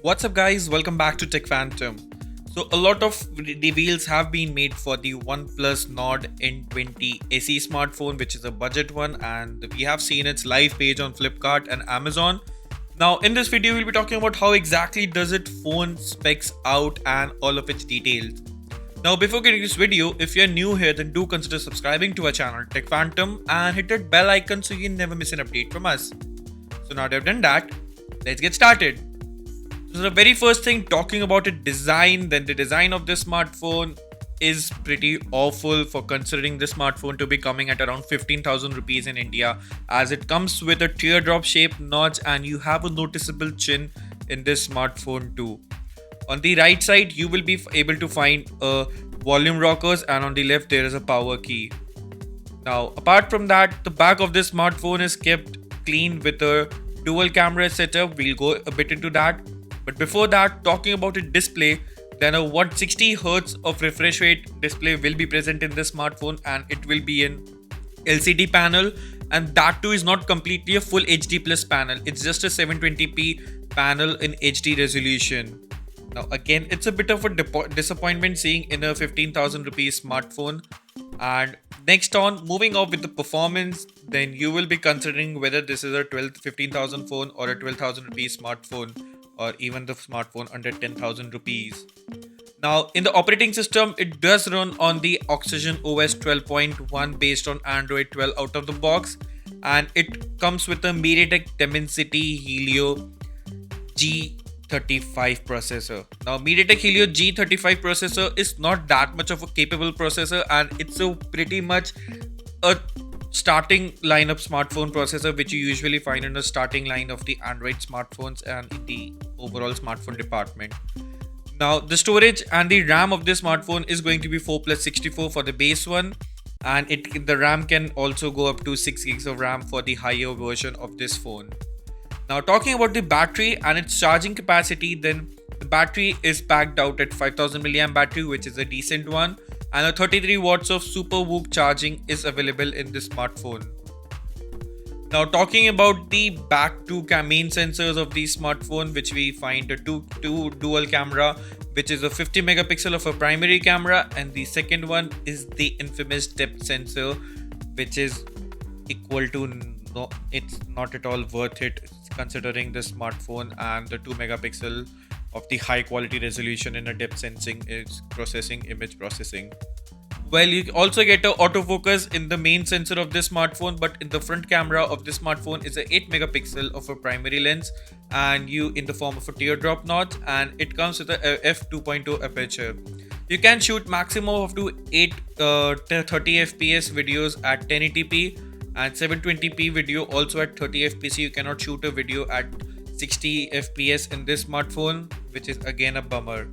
What's up guys, welcome back to Tech Phantom. So a lot of reveals have been made for the OnePlus Nord N20 SE smartphone, which is a budget one, and we have seen its live page on Flipkart and Amazon. Now in this video we'll be talking about how exactly does it phone specs out and all of its details. Now before getting this video, if you're new here then do consider subscribing to our channel Tech Phantom and hit that bell icon so you never miss an update from us. So now that I've done that, let's get started. So the very first thing, talking about its design, then the design of this smartphone is pretty awful for considering this smartphone to be coming at around 15,000 rupees in India, as it comes with a teardrop shaped notch and you have a noticeable chin in this smartphone too. On the right side you will be able to find a volume rockers, and on the left there is a power key. Now apart from that, the back of this smartphone is kept clean with a dual camera setup. We'll go a bit into that. But before that, talking about its display, then a 160Hz of refresh rate display will be present in this smartphone, and it will be an LCD panel, and that too is not completely a full HD plus panel. It's just a 720p panel in HD resolution. Now again, it's a bit of a disappointment seeing in a 15,000 rupees smartphone. And next on, moving off with the performance, then you will be considering whether this is a 15,000 phone or a 12,000 rupees smartphone, or even the smartphone under 10,000 rupees. Now in the operating system, it does run on the Oxygen OS 12.1 based on Android 12 out of the box, and it comes with a MediaTek Dimensity Helio G35 processor. Now MediaTek Helio G35 processor is not that much of a capable processor, and it's a pretty much a starting lineup smartphone processor which you usually find in the starting line of the Android smartphones and in the overall smartphone department. Now the storage and the RAM of this smartphone is going to be 4+64 for the base one, and the RAM can also go up to 6 gigs of RAM for the higher version of this phone. Now talking about the battery and its charging capacity, then the battery is packed out at 5000 mAh battery, which is a decent one, and a 33 watts of super whoop charging is available in this smartphone. Now talking about the back two main sensors of the smartphone, which we find a two dual camera, which is a 50 megapixel of a primary camera, and the second one is the infamous depth sensor, which is equal to no, it's not at all worth it considering the smartphone and the 2 megapixel of the high quality resolution in a depth sensing is processing image processing. Well, you also get a autofocus in the main sensor of this smartphone, but in the front camera of this smartphone is a 8 megapixel of a primary lens, and you in the form of a teardrop notch, and it comes with a f2.2 aperture. You can shoot maximum of to 30 fps videos at 1080p and 720p video also at 30 fps. You cannot shoot a video at 60 fps in this smartphone, which is again a bummer.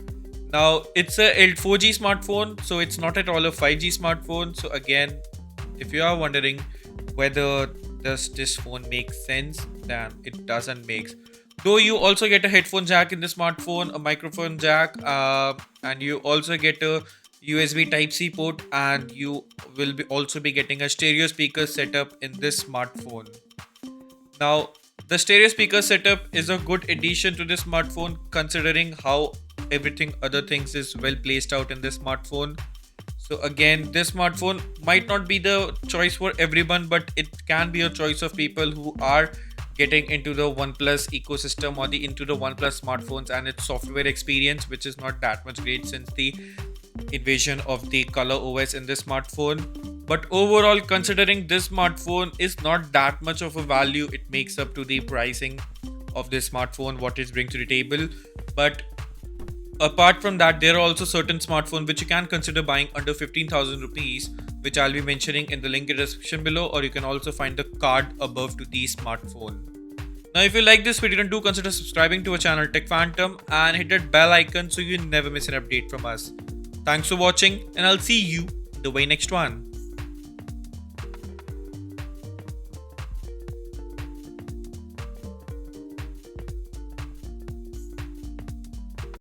Now it's a 4G smartphone, so it's not at all a 5G smartphone. So again, if you are wondering whether does this phone make sense, then it doesn't make. Though you also get a headphone jack in the smartphone, a microphone jack, and you also get a USB Type-C port, and you will also be getting a stereo speaker setup in this smartphone. Now the stereo speaker setup is a good addition to this smartphone considering how everything other things is well placed out in this smartphone. So again, this smartphone might not be the choice for everyone, but it can be a choice of people who are getting into the OnePlus ecosystem or into the OnePlus smartphones and its software experience, which is not that much great since the invasion of the color OS in this smartphone. But overall, considering this smartphone is not that much of a value, it makes up to the pricing of this smartphone, what it brings to the table. But apart from that, there are also certain smartphones which you can consider buying under 15,000 rupees, which I'll be mentioning in the link in the description below, or you can also find the card above to the smartphone. Now if you like this video, then do consider subscribing to our channel Tech Phantom and hit that bell icon so you never miss an update from us. Thanks for watching, and I'll see you in the very next one.